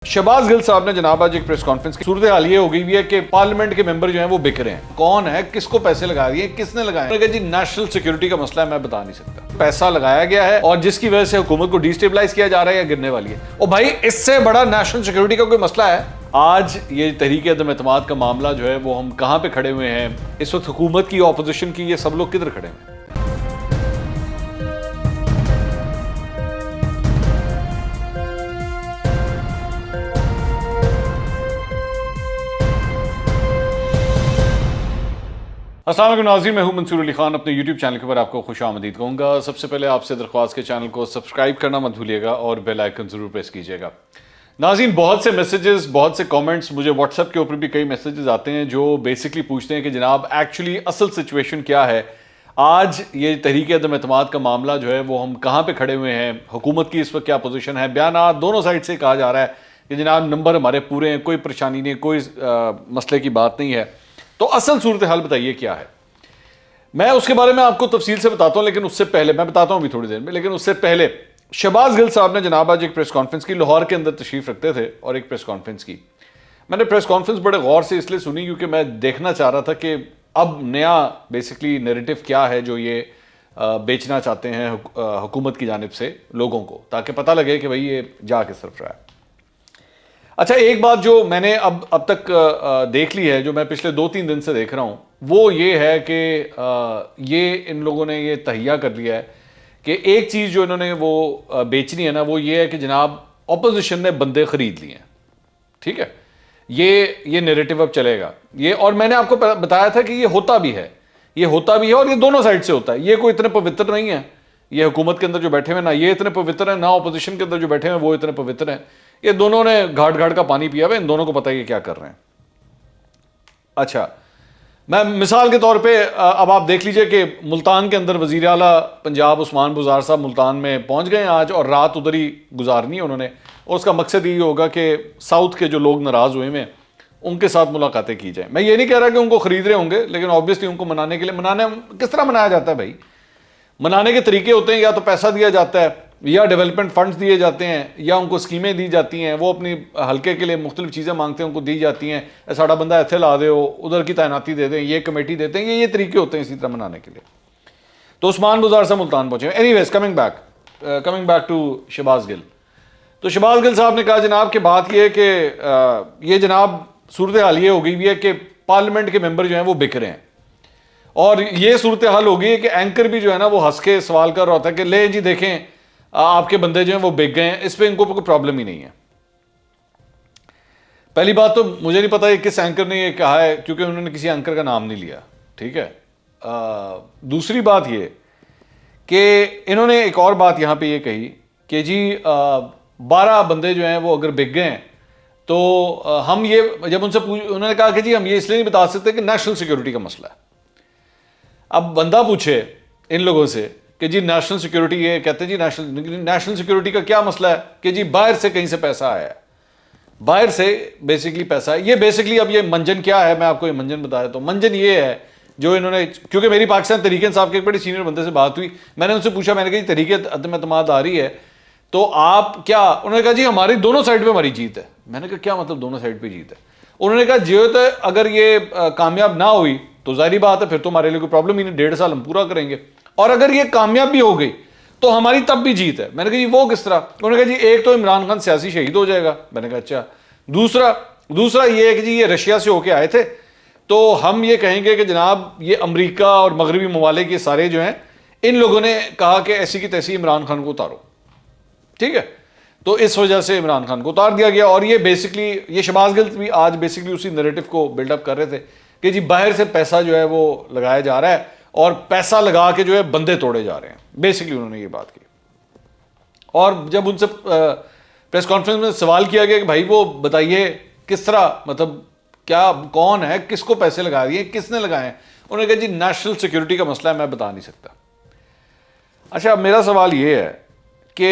शहबाज गिल साहब ने जनाब आज एक प्रेस कॉन्फ्रेंस की सूरत हाल ये हो गई है कि पार्लियामेंट के मेंबर जो हैं वो बिक रहे हैं। कौन है, किसको पैसे लगा दिए, किसने लगाए? जी नेशनल सिक्योरिटी का मसला है, मैं बता नहीं सकता। पैसा लगाया गया है और जिसकी वजह से हुकूमत को डिस्टेबलाइज किया जा रहा है या गिरने वाली है। और भाई इससे बड़ा नेशनल सिक्योरिटी का कोई मसला है? आज ये तहरीक अदम एतमाद का मामला जो है वो हम कहां पे खड़े हुए हैं इस वक्त, हुकूमत की, ऑपोजिशन की, ये सब लोग किधर खड़े हैं? अस्सलाम वालेकुम नाज़रीन, मैं हूं मंसूर अली खान। अपने YouTube चैनल के ऊपर आपको खुशामदीद कहूँगा। सबसे पहले आपसे दरख्वास्त के चैनल को सब्सक्राइब करना मत भूलिएगा और बेल आइकन ज़रूर प्रेस कीजिएगा। नाज़रीन, बहुत से मैसेजेस, बहुत से कमेंट्स, मुझे व्हाट्सएप के ऊपर भी कई मैसेजेस आते हैं जो बेसिकली पूछते हैं कि जनाब एक्चुअली असल सिचुएशन क्या है। आज ये तहरीक अदम एतमाद का मामला जो है वो हम कहाँ पर खड़े हुए हैं, हुकूमत की इस वक्त क्या पोजीशन है। बयान दोनों साइड से कहा जा रहा है कि जनाब नंबर हमारे पूरे हैं, कोई परेशानी नहीं, कोई मसले की बात नहीं है। तो असल सूरत हाल बताइए क्या है। मैं उसके बारे में आपको तफसील से बताता हूं, लेकिन उससे पहले मैं बताता हूं अभी थोड़ी देर में, लेकिन उससे पहले शहबाज गिल साहब ने जनाब आज एक प्रेस कॉन्फ्रेंस की, लाहौर के अंदर तशरीफ रखते थे और एक प्रेस कॉन्फ्रेंस की। मैंने प्रेस कॉन्फ्रेंस बड़े गौर से इसलिए सुनी क्योंकि मैं देखना चाह रहा था कि अब नया बेसिकली नैरेटिव क्या है जो ये बेचना चाहते हैं हुकूमत की जानिब से लोगों को, ताकि पता लगे कि भाई ये जा किस तरफ रहा है। अच्छा, एक बात जो मैंने अब तक देख ली है, जो मैं पिछले 2-3 दिन से देख रहा हूं, वो ये है कि ये इन लोगों ने ये तहिया कर लिया है कि एक चीज़ जो इन्होंने वो बेचनी है ना, वो ये है कि जनाब ऑपोजिशन ने बंदे खरीद लिए हैं। ठीक है, ये नैरेटिव अब चलेगा ये। और मैंने आपको बताया था कि ये होता भी है, ये होता भी है और ये दोनों साइड से होता है। ये कोई इतने पवित्र नहीं है, ये हुकूमत के अंदर जो बैठे हुए ना ये इतने पवित्र है, ना ऑपोजिशन के अंदर जो बैठे हुए वो इतने पवित्र हैं। ये दोनों ने घाट घाट का पानी पिया हुआ, इन दोनों को पता है ये क्या कर रहे हैं। अच्छा, मैं मिसाल के तौर पे अब आप देख लीजिए कि मुल्तान के अंदर वजीर आला पंजाब उस्मान बुज़ार साहब मुल्तान में पहुंच गए आज और रात उधर ही गुजारनी है उन्होंने। और उसका मकसद ये होगा कि साउथ के जो लोग नाराज़ हुए हैं उनके साथ मुलाकातें की जाए। मैं ये नहीं कह रहा कि उनको खरीद रहे होंगे, लेकिन ऑब्वियसली उनको मनाने के लिए, मनाने किस तरह मनाया जाता है भाई? मनाने के तरीके होते हैं, या तो पैसा दिया जाता है, या डेवलपमेंट फंड्स दिए जाते हैं, या उनको स्कीमें दी जाती हैं, वो अपनी हल्के के लिए मुख्तलिफ चीज़ें मांगते हैं, उनको दी जाती हैं। साड़ा बंदा ऐसे ला दे, उधर की तैनाती दे दें, ये कमेटी देते हैं, ये तरीके होते हैं इसी तरह मनाने के लिए। तो उस्मान बुज़ार से मुल्तान पहुंचे। Anyways, coming back to Shahbaz Gill. तो शहबाज गिल साहब ने कहा जनाब कि बात यह है कि ये जनाब सूरत हाल ये हो गई है कि पार्लियामेंट के मेंबर जो हैं वो बिक रहे हैं। और ये सूरत हाल हो गई है कि एंकर भी जो है ना वो हंस के सवाल कर रहा होता है कि ले जी देखें आपके बंदे जो हैं वो बिक गए हैं, इस पे इनको कोई प्रॉब्लम ही नहीं है। पहली बात तो मुझे नहीं पता ये किस एंकर ने ये कहा है, क्योंकि उन्होंने किसी एंकर का नाम नहीं लिया। ठीक है। दूसरी बात ये कि इन्होंने एक और बात यहां पे ये कही कि जी 12 बंदे जो हैं वो अगर बिक गए हैं तो हम ये, जब उनसे उन्होंने कहा कि जी हम ये इसलिए नहीं बता सकते कि नेशनल सिक्योरिटी का मसला है। अब बंदा पूछे इन लोगों से कि जी नेशनल सिक्योरिटी, ये कहते हैं जी नेशनल सिक्योरिटी का क्या मसला है कि जी बाहर से कहीं से पैसा आया है, बाहर से बेसिकली पैसा है। ये बेसिकली अब ये मंजन क्या है, मैं आपको ये मंजन बता देता हूँ। मंजन ये है जो इन्होंने, क्योंकि मेरी पाकिस्तान तहरीक इंसाफ के एक बड़े सीनियर बंदे से बात हुई, मैंने उनसे पूछा, मैंने कहा तहरीक अदम एतमाद आ रही है तो आप क्या, उन्होंने कहा जी हमारी दोनों साइड पर हमारी जीत है। मैंने कहा क्या मतलब दोनों साइड पर जीत है? उन्होंने कहा जीत है, अगर ये कामयाब ना हुई तो जाहिर बात है फिर तो हमारे लिए कोई प्रॉब्लम ही नहीं, 1.5 साल हम पूरा करेंगे, और अगर ये कामयाब भी हो गई तो हमारी तब भी जीत है। मैंने कहा जी वो किस तरह? उन्होंने कहा जी एक तो इमरान खान सियासी शहीद हो जाएगा। मैंने कहा अच्छा, दूसरा ये है कि जी ये रशिया से होके आए थे तो हम ये कहेंगे कि जनाब ये अमेरिका और मगरबी ममालिक ये सारे जो हैं, इन लोगों ने कहा कि ऐसी की तैसी इमरान खान को उतारो। ठीक है, तो इस वजह से इमरान खान को उतार दिया गया। और ये बेसिकली ये शहबाज गिल भी आज बेसिकली उसी नैरेटिव को बिल्डअप कर रहे थे कि जी बाहर से पैसा जो है वो लगाया जा रहा है और पैसा लगा के जो है बंदे तोड़े जा रहे हैं। बेसिकली उन्होंने ये बात की। और जब उनसे प्रेस कॉन्फ्रेंस में सवाल किया गया कि भाई वो बताइए किस तरह, मतलब क्या, कौन है, किसको पैसे लगा दिए, किसने लगाए हैं, उन्होंने कहा जी नेशनल सिक्योरिटी का मसला है, मैं बता नहीं सकता। अच्छा, मेरा सवाल ये है कि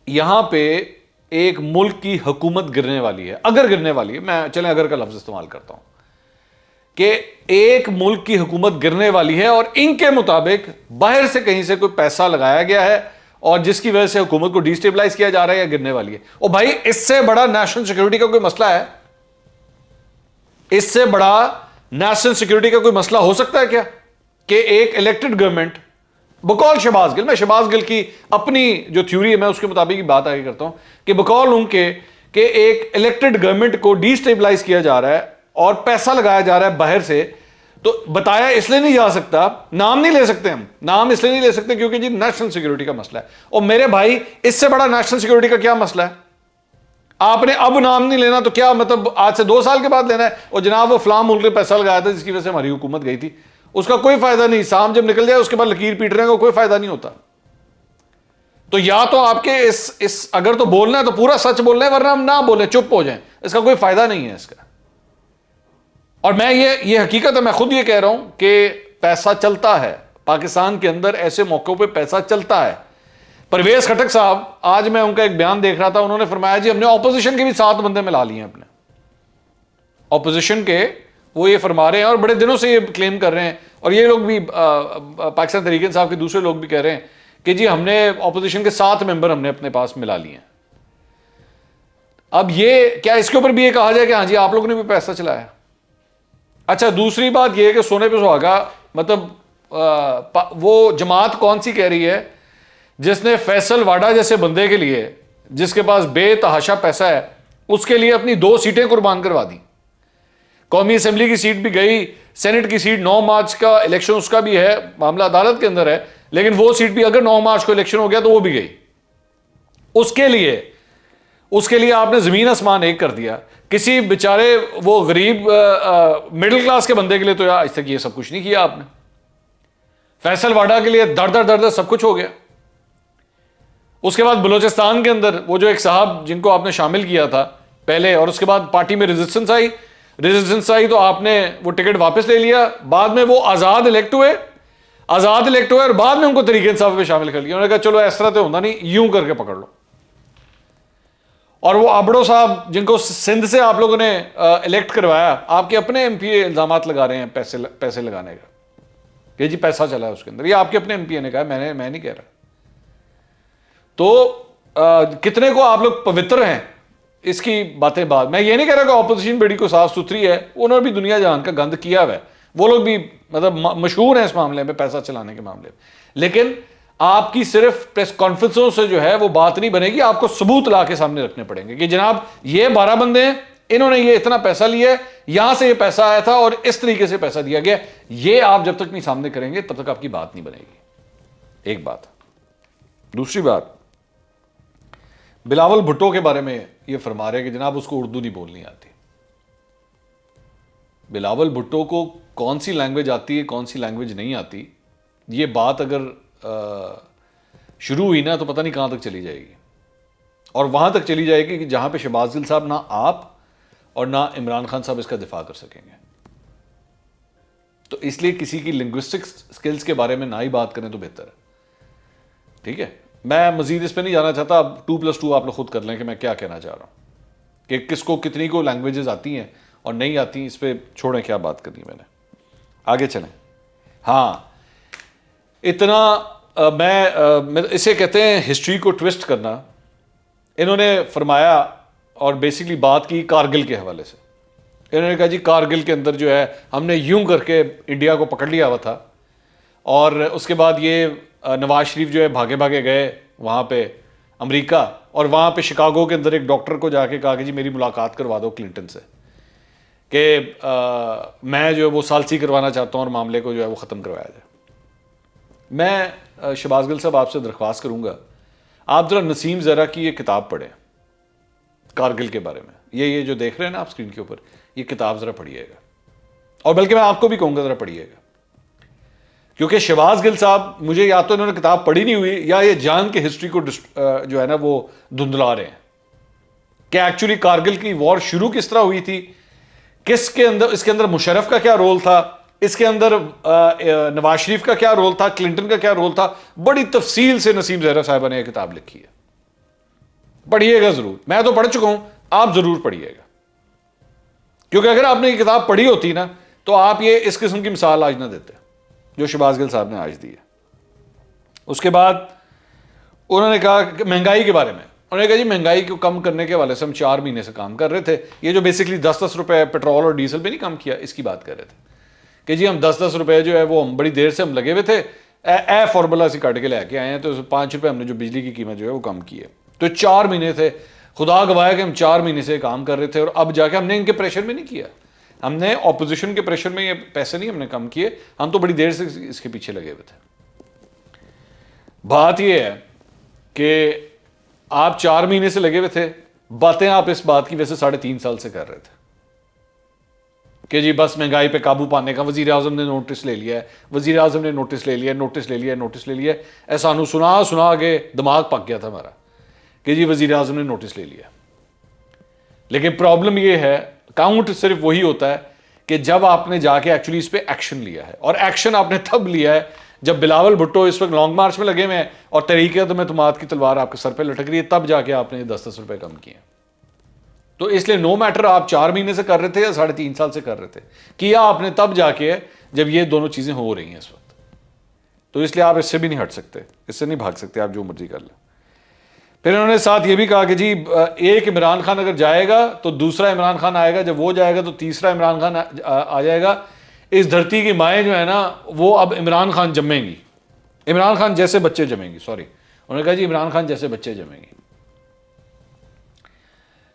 यहां पे एक मुल्क की हुकूमत गिरने वाली है, अगर गिरने वाली है, मैं चलें अगर का लफ्ज इस्तेमाल करता हूं कि एक मुल्क की हुकूमत गिरने वाली है और इनके मुताबिक बाहर से कहीं से कोई पैसा लगाया गया है और जिसकी वजह से हुकूमत को डिस्टेबलाइज किया जा रहा है या गिरने वाली है। और भाई इससे बड़ा नेशनल सिक्योरिटी का कोई मसला है? इससे बड़ा नेशनल सिक्योरिटी का कोई मसला हो सकता है क्या कि एक इलेक्टेड गवर्नमेंट बकौल शहबाज गिल, मैं शहबाज गिल की अपनी जो थ्योरी है मैं उसके मुताबिक ही बात आगे करता हूं कि बकौल उनके कि एक इलेक्टेड गवर्नमेंट को डिस्टेबलाइज किया जा रहा है और पैसा लगाया जा रहा है बाहर से, तो बताया इसलिए नहीं जा सकता, नाम नहीं ले सकते, हम नाम इसलिए नहीं ले सकते क्योंकि जी नेशनल सिक्योरिटी का मसला है। और मेरे भाई इससे बड़ा नेशनल सिक्योरिटी का क्या मसला है? आपने अब नाम नहीं लेना तो क्या मतलब आज से 2 साल के बाद लेना है? और जनाब वो फलाम मुल्क ने पैसा लगाया था जिसकी वजह से हमारी हुकूमत गई थी, उसका कोई फायदा नहीं। शाम जब निकल जाए उसके बाद लकीर पीटने का कोई फायदा नहीं होता। तो या तो आपके इस अगर तो बोलना है तो पूरा सच बोलना है, वरना हम ना बोले चुप हो जाएं, इसका कोई फायदा नहीं है इसका। और मैं ये हकीकत है, मैं खुद ये कह रहा हूं कि पैसा चलता है पाकिस्तान के अंदर, ऐसे मौकों पे पैसा चलता है। परवेज खटक साहब, आज मैं उनका एक बयान देख रहा था, उन्होंने फरमाया जी हमने ऑपोजिशन के भी 7 बंदे मिला लिए हैं अपने ऑपोजिशन के, वो ये फरमा रहे हैं और बड़े दिनों से ये क्लेम कर रहे हैं। और ये लोग भी पाकिस्तान तहरीक इंसाफ के दूसरे लोग भी कह रहे हैं कि जी हमने ऑपोजिशन के 7 मेंबर हमने अपने पास मिला लिए हैं। अब ये क्या इसके ऊपर भी ये कहा जाए कि हाँ जी आप लोगों ने भी पैसा चलाया? अच्छा, दूसरी बात ये है कि सोने पे सुहागा, मतलब वो जमात कौन सी कह रही है जिसने फैसल वाडा जैसे बंदे के लिए, जिसके पास बेतहाशा पैसा है, उसके लिए अपनी 2 सीटें कुर्बान करवा दी। कौमी असेंबली की सीट भी गई, सेनेट की सीट 9 मार्च का इलेक्शन उसका भी है, मामला अदालत के अंदर है, लेकिन वो सीट भी अगर 9 मार्च को इलेक्शन हो गया तो वो भी गई। उसके लिए आपने जमीन आसमान एक कर दिया। किसी बेचारे वो गरीब मिडिल क्लास के बंदे के लिए तो यार आज तक ये सब कुछ नहीं किया आपने। फैसल वाडा के लिए दर दर सब कुछ हो गया। उसके बाद बलूचिस्तान के अंदर वो जो एक साहब जिनको आपने शामिल किया था पहले, और उसके बाद पार्टी में रेजिस्टेंस आई तो आपने वो टिकट वापस ले लिया। बाद में वो आज़ाद इलेक्ट हुए और बाद में उनको तरीके इंसाफ में शामिल कर लिया। उन्होंने कहा चलो इस तरह तो होता नहीं, यूं करके पकड़ लो। और वो आबड़ो साहब जिनको सिंध से आप लोगों ने इलेक्ट करवाया, आपके अपने एमपीए इल्जामात लगा रहे हैं पैसे लगाने का कि जी पैसा चला है उसके अंदर। ये आपके अपने एमपीए ने कहा, मैं नहीं कह रहा। तो कितने को आप लोग पवित्र हैं इसकी बातें बाद। मैं ये नहीं कह रहा कि ऑपोजिशन बड़ी को साफ सुथरी है, उन्होंने भी दुनिया जहान का गंद किया हुआ है, वो लोग भी मतलब मशहूर हैं इस मामले में, पैसा चलाने के मामले में। लेकिन आपकी सिर्फ प्रेस कॉन्फ्रेंसों से जो है वो बात नहीं बनेगी, आपको सबूत ला के सामने रखने पड़ेंगे कि जनाब ये 12 बंदे हैं, इन्होंने ये इतना पैसा लिया है, यहां से ये पैसा आया था और इस तरीके से पैसा दिया गया। ये आप जब तक नहीं सामने करेंगे तब तक आपकी बात नहीं बनेगी। एक बात। दूसरी बात, बिलावल भुट्टो के बारे में ये फरमा रहे कि जनाब उसको उर्दू नहीं बोलनी आती। बिलावल भुट्टो को कौन सी लैंग्वेज आती है, कौन सी लैंग्वेज नहीं आती, ये बात अगर शुरू हुई ना तो पता नहीं कहां तक चली जाएगी। और वहां तक चली जाएगी कि जहां पे शहबाज गिल साहब ना आप और ना इमरान खान साहब इसका दिफा कर सकेंगे। तो इसलिए किसी की लिंग्विस्टिक स्किल्स के बारे में ना ही बात करें तो बेहतर है। ठीक है, मैं मजीद इस पर नहीं जाना चाहता। अब 2+2 आप लोग खुद कर लें कि मैं क्या कहना चाह रहा हूं कि किसको कितनी को लैंग्वेजेस आती हैं और नहीं आती, इस पर छोड़ें क्या बात करनी मैंने। आगे चलें। हाँ, इतना मैं इसे कहते हैं हिस्ट्री को ट्विस्ट करना। इन्होंने फरमाया और बेसिकली बात की कारगिल के हवाले से। इन्होंने कहा जी कारगिल के अंदर जो है हमने यूं करके इंडिया को पकड़ लिया हुआ था, और उसके बाद ये नवाज शरीफ जो है भागे भागे गए वहाँ पे अमेरिका, और वहाँ पे शिकागो के अंदर एक डॉक्टर को जाके कहा कि जी मेरी मुलाकात करवा दो क्लिंटन से कि मैं जो है वो सालसी करवाना चाहता हूँ और मामले को जो है वो ख़त्म करवाया जाए। मैं शहबाज गिल साहब आपसे दरख्वास्त करूँगा, आप ज़रा नसीम ज़रा की ये किताब पढ़ें कारगिल के बारे में। ये जो देख रहे हैं ना आप स्क्रीन के ऊपर, ये किताब ज़रा पढ़िएगा, और बल्कि मैं आपको भी कहूँगा ज़रा पढ़िएगा, क्योंकि शहबाज गिल साहब मुझे या तो इन्होंने किताब पढ़ी नहीं हुई या ये जान के हिस्ट्री को जो है ना वो धुंधला रहे हैं कि एक्चुअली कारगिल की वॉर शुरू किस तरह हुई थी, किसके अंदर, इसके अंदर मुशर्रफ का क्या रोल था, इसके अंदर नवाज शरीफ का क्या रोल था, क्लिंटन का क्या रोल था। बड़ी तफसील से नसीम ज़हरा साहिबा ने यह किताब लिखी है, पढ़िएगा जरूर। मैं तो पढ़ चुका हूं, आप जरूर पढ़िएगा, क्योंकि अगर आपने ये किताब पढ़ी होती ना तो आप ये इस किस्म की मिसाल आज ना देते जो शहबाज गिल साहब ने आज दी है। उसके बाद उन्होंने कहा कि महंगाई के बारे में, उन्होंने कहा जी महंगाई को कम करने के हवाले से हम 4 महीने से काम कर रहे थे। ये जो बेसिकली 10-10 रुपए पेट्रोल और डीजल पे नहीं कम किया, इसकी बात कर रहे थे कि जी हम 10-10 रुपए जो है वो हम बड़ी देर से हम लगे हुए थे, ए फॉर्मूला से काट के लेके आए हैं, तो 5 रुपए हमने जो बिजली की कीमत जो है वो कम की है। तो 4 महीने थे, खुदा गवाह कि हम 4 महीने से काम कर रहे थे, और अब जाके हमने इनके प्रेशर में नहीं किया, हमने ऑपोजिशन के प्रेशर में ये पैसे नहीं हमने कम किए, हम तो बड़ी देर से इसके पीछे लगे हुए थे। बात यह है कि आप 4 महीने से लगे हुए थे, बातें आप इस बात की वैसे 3.5 साल से कर रहे थे कि जी बस महंगाई पे काबू पाने का वजीर आजम ने नोटिस ले लिया है, वजीर आजम ने नोटिस ले लिया, नोटिस ले लिया, नोटिस ले लिया। ऐसा सुना सुना के दिमाग पक गया था हमारा कि जी वजीर आजम ने नोटिस ले लिया। लेकिन प्रॉब्लम यह है, काउंट सिर्फ वही होता है कि जब आपने जाके एक्चुअली इस पर एक्शन लिया है, और एक्शन आपने तब लिया है जब बिलावल भुट्टो इस वक्त लॉन्ग मार्च में लगे हुए हैं और तहरीक-ए-तुमात की तलवार आपके सर पे लटक रही है, तब जाके आपने 10-10 रुपए कम किए। तो इसलिए नो मैटर आप 4 महीने से कर रहे थे या 3.5 साल से कर रहे थे, किया आपने तब जाके जब ये दोनों चीजें हो रही हैं इस वक्त। तो इसलिए आप इससे भी नहीं हट सकते, इससे नहीं भाग सकते, आप जो मर्जी कर लें। फिर उन्होंने साथ ये भी कहा कि जी एक इमरान खान अगर जाएगा तो दूसरा इमरान खान आएगा, जब वो जाएगा तो तीसरा इमरान खान आ जाएगा। इस धरती की माएँ जो है ना वो अब इमरान खान जमेंगी, इमरान खान जैसे बच्चे जमेंगी, सॉरी उन्होंने कहा जी इमरान खान जैसे बच्चे जमेंगे।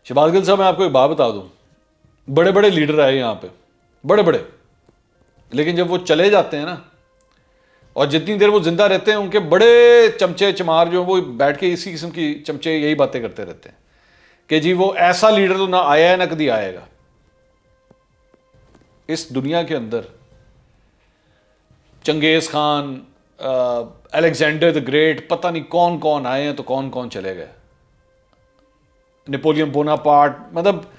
शहबाज गिल साहब, मैं आपको एक बात बता दूं, बड़े बड़े लीडर आए यहां पे, बड़े बड़े, लेकिन जब वो चले जाते हैं ना, और जितनी देर वो जिंदा रहते हैं उनके बड़े चमचे चमार जो वो बैठ के इसी किस्म की चमचे यही बातें करते रहते हैं कि जी वो ऐसा लीडर तो ना आया है ना कभी आएगा। इस दुनिया के अंदर Genghis Khan, Alexander the great, पता नहीं कौन कौन आए हैं तो कौन कौन चले गए, नेपोलियन बोनापार्ट, मतलब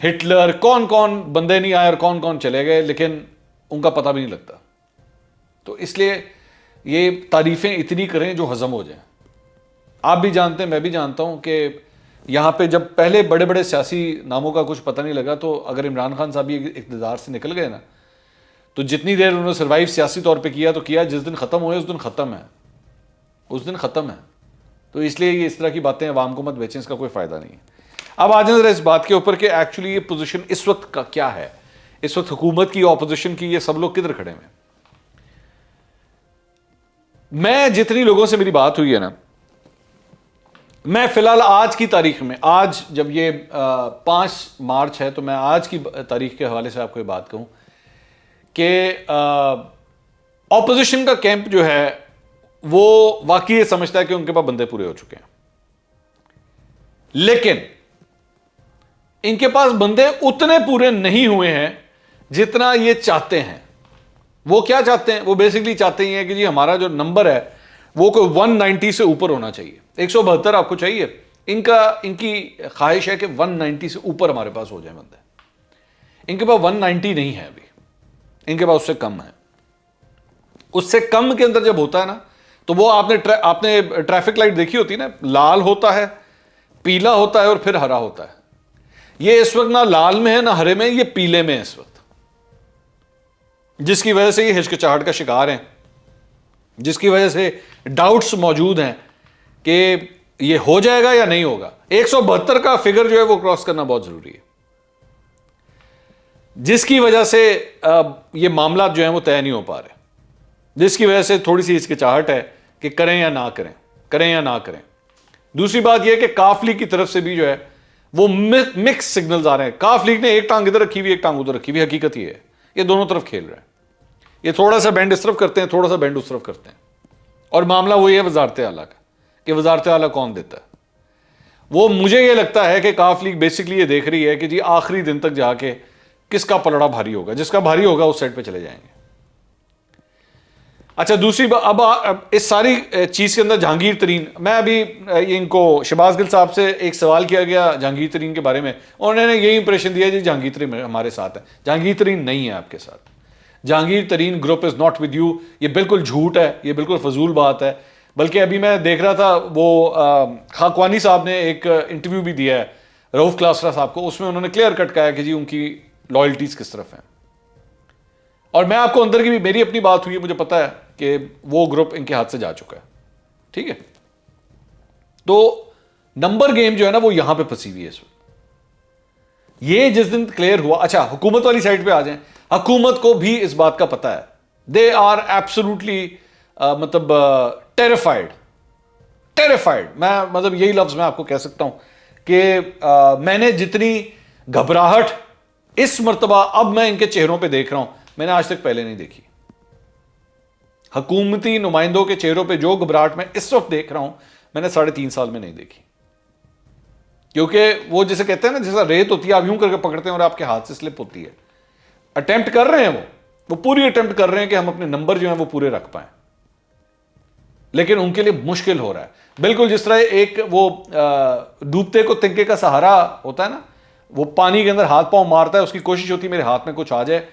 हिटलर, कौन कौन बंदे नहीं आए और कौन कौन चले गए, लेकिन उनका पता भी नहीं लगता। तो इसलिए ये तारीफें इतनी करें जो हजम हो जाए। आप भी जानते हैं, मैं भी जानता हूं कि यहां पे जब पहले बड़े बड़े सियासी नामों का कुछ पता नहीं लगा, तो अगर इमरान खान साहब ये इक़्तिदार से निकल गए ना, तो जितनी देर उन्होंने सर्वाइव सियासी तौर पे किया तो किया, जिस दिन ख़त्म हुए उस दिन ख़त्म है, उस दिन ख़त्म है। तो इसलिए ये इस तरह की बातें अवाम को मत बेचें, इसका कोई फ़ायदा नहीं है। अब आ जाए ज़रा इस बात के ऊपर कि एक्चुअली ये पोजीशन इस वक्त का क्या है, इस वक्त हुकूमत की, ऑपोजिशन की, ये सब लोग किधर खड़े हैं। मैं जितनी लोगों से मेरी बात हुई है ना, मैं फिलहाल आज की तारीख में, आज जब ये 5 मार्च है, तो मैं आज की तारीख के हवाले से आपको ये बात कहूं कि ऑपोजिशन का कैंप जो है वो वाकई ये समझता है कि उनके पास बंदे पूरे हो चुके हैं, लेकिन इनके पास बंदे उतने पूरे नहीं हुए हैं जितना ये चाहते हैं। वो क्या चाहते हैं? वो बेसिकली चाहते हैं कि जी हमारा जो नंबर है वो कोई 190 से ऊपर होना चाहिए, 172 आपको चाहिए, इनकी ख्वाहिश है कि 190 से ऊपर हमारे पास हो जाए बंदे। इनके पास 190 नहीं है अभी, इनके पास उससे कम है। उससे कम के अंदर जब होता है ना, तो वो आपने ट्रैफिक लाइट देखी होती है ना, लाल होता है, पीला होता है और फिर हरा होता है। ये इस वक्त ना लाल में है ना हरे में, ये पीले में है इस वक्त, जिसकी वजह से ये हिचकिचाहट का शिकार हैं, जिसकी वजह से डाउट्स मौजूद हैं कि ये हो जाएगा या नहीं होगा। 172 का फिगर जो है वो क्रॉस करना बहुत जरूरी है, जिसकी वजह से ये मामला जो है वो तय नहीं हो पा रहे, जिसकी वजह से थोड़ी सी हिचकिचाहट है कि करें या ना करें, करें या ना करें। दूसरी बात यह कि काफ लीग की तरफ से भी जो है वो मिक्स सिग्नल्स आ रहे हैं। काफ लीग ने एक टांग इधर रखी हुई, एक टांग उधर रखी हुई। हकीकत ये है, ये दोनों तरफ खेल रहे हैं। ये थोड़ा सा बैंड इस तरफ करते हैं, थोड़ा सा बैंड उस तरफ करते हैं, और मामला वही है वजारत आला का कि वजारत आला कौन देता है। वो मुझे ये लगता है कि काफ लीग बेसिकली ये देख रही है कि जी आखिरी दिन तक जाके किसका पलड़ा भारी होगा, जिसका भारी होगा उस साइड पे चले जाएंगे। अच्छा, दूसरी बात, अब इस सारी चीज के अंदर जहांगीर तरीन, मैं अभी इनको शहबाज गिल साहब से एक सवाल किया गया जहांगीर तरीन के बारे में, उन्होंने यही इंप्रेशन दिया जी जहांगीर तरीन हमारे साथ है। जहांगीर तरीन नहीं है आपके साथ। जहांगीर तरीन group is not with you. ये बिल्कुल झूठ है, ये बिल्कुल फजूल बात है। बल्कि अभी मैं देख रहा था वो खाकवानी साहब ने एक इंटरव्यू भी दिया है रऊफ क्लासरा साहब को, उसमें उन्होंने क्लियर कट कहा है कि जी उनकी लॉयल्टीज किस तरफ हैं। और मैं आपको अंदर की भी मेरी अपनी बात हुई है, मुझे पता है कि वो ग्रुप इनके हाथ से जा चुका है। ठीक है, तो नंबर गेम जो है ना वो यहां पे फंसी हुई है इस वक्त। ये जिस दिन क्लियर हुआ, अच्छा हुकूमत वाली साइड पे आ जाएं, हुकूमत को भी इस बात का पता है, दे आर एब्सोल्युटली मतलब टेरिफाइड, टेरिफाइड, मैं मतलब यही लफ्ज मैं आपको कह सकता हूं कि मैंने जितनी घबराहट इस मर्तबा अब मैं इनके चेहरों पे देख रहा हूं, मैंने आज तक पहले नहीं देखी। हुकूमती नुमाइंदों के चेहरों पे जो घबराहट मैं इस वक्त देख रहा हूं, मैंने 3.5 साल में नहीं देखी। क्योंकि वो जिसे कहते हैं ना, जैसा रेत होती है, आप यूं करके पकड़ते हैं और आपके हाथ से स्लिप होती है। अटेम्प्ट कर रहे हैं वो पूरी अटेम्प्ट कर रहे हैं कि हम अपने नंबर जो है वो पूरे रख पाए, लेकिन उनके लिए मुश्किल हो रहा है। बिल्कुल जिस तरह एक वो डूबते को तिनके का सहारा होता है ना, वो पानी के अंदर हाथ पांव मारता है, उसकी कोशिश होती है मेरे हाथ में कुछ आ जाए।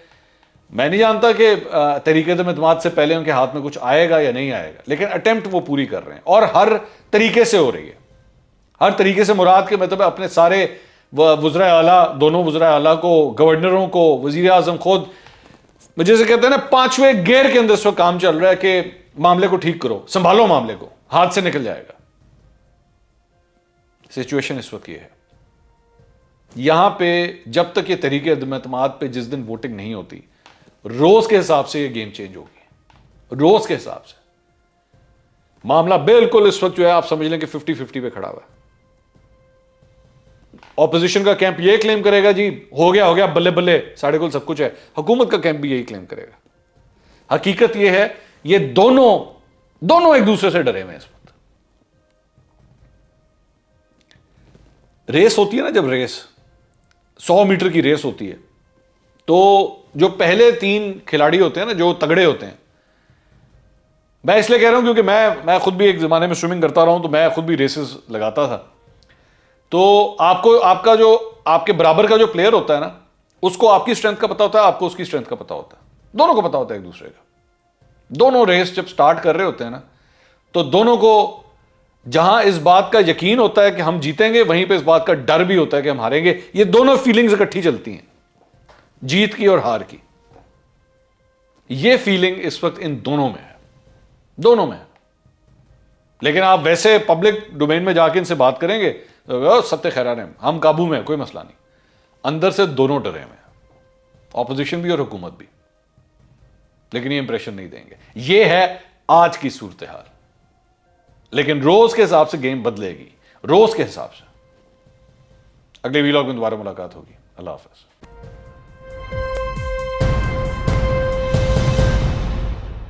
मैं नहीं जानता कि तरीक़े-ए-इत्माद से पहले उनके हाथ में कुछ आएगा या नहीं आएगा, लेकिन अटेम्प्ट वो पूरी कर रहे हैं और हर तरीके से हो रही है। हर तरीके से मुराद के मतलब अपने सारे वज़राए आला, दोनों वज़राए आला को, गवर्नरों को, वज़ीर आज़म खुद, जैसे कहते हैं ना 5वें गियर के अंदर इस वक्त काम चल रहा है कि मामले को ठीक करो, संभालो मामले को, हाथ से निकल जाएगा। सिचुएशन इस वक्त ये है। यहां पे जब तक ये तरीक़े-ए-इत्माद पे जिस दिन वोटिंग नहीं होती, रोज के हिसाब से ये गेम चेंज होगी, रोज के हिसाब से। मामला बिल्कुल इस वक्त जो है आप समझ लें कि 50-50 पे खड़ा हुआ है। ऑपोजिशन का कैंप ये क्लेम करेगा जी हो गया बल्ले बल्ले साढ़े कुल सब कुछ है, हुकूमत का कैंप भी यही क्लेम करेगा। हकीकत ये है ये दोनों एक दूसरे से डरे हुए हैं इस वक्त। रेस होती है ना, जब रेस 100 मीटर की रेस होती है, तो जो पहले 3 खिलाड़ी होते हैं ना, जो तगड़े होते हैं, मैं इसलिए कह रहा हूं क्योंकि मैं खुद भी एक जमाने में स्विमिंग करता रहा हूं, तो मैं खुद भी रेसेस लगाता था। तो आपको आपका जो आपके बराबर का जो प्लेयर होता है ना, उसको आपकी स्ट्रेंथ का पता होता है, आपको उसकी स्ट्रेंथ का पता होता है, दोनों को पता होता है एक दूसरे का। दोनों रेस जब स्टार्ट कर रहे होते हैं ना, तो दोनों को जहां इस बात का यकीन होता है कि हम जीतेंगे, वहीं पे इस बात का डर भी होता है कि हम हारेंगे। ये दोनों फीलिंग्स इकट्ठी चलती हैं, जीत की और हार की। ये फीलिंग इस वक्त इन दोनों में है, दोनों में है। लेकिन आप वैसे पब्लिक डोमेन में जाके इनसे बात करेंगे तो सत्य खैरान है, हम काबू में, कोई मसला नहीं। अंदर से दोनों डरे हुए हैं, ऑपोजिशन भी और हुकूमत भी, लेकिन ये इंप्रेशन नहीं देंगे। ये है आज की सूरत हाल। लेकिन रोज के हिसाब से गेम बदलेगी, रोज के हिसाब से। अगले वीलॉग में दोबारा मुलाकात होगी। अल्लाह हाफ़िज़।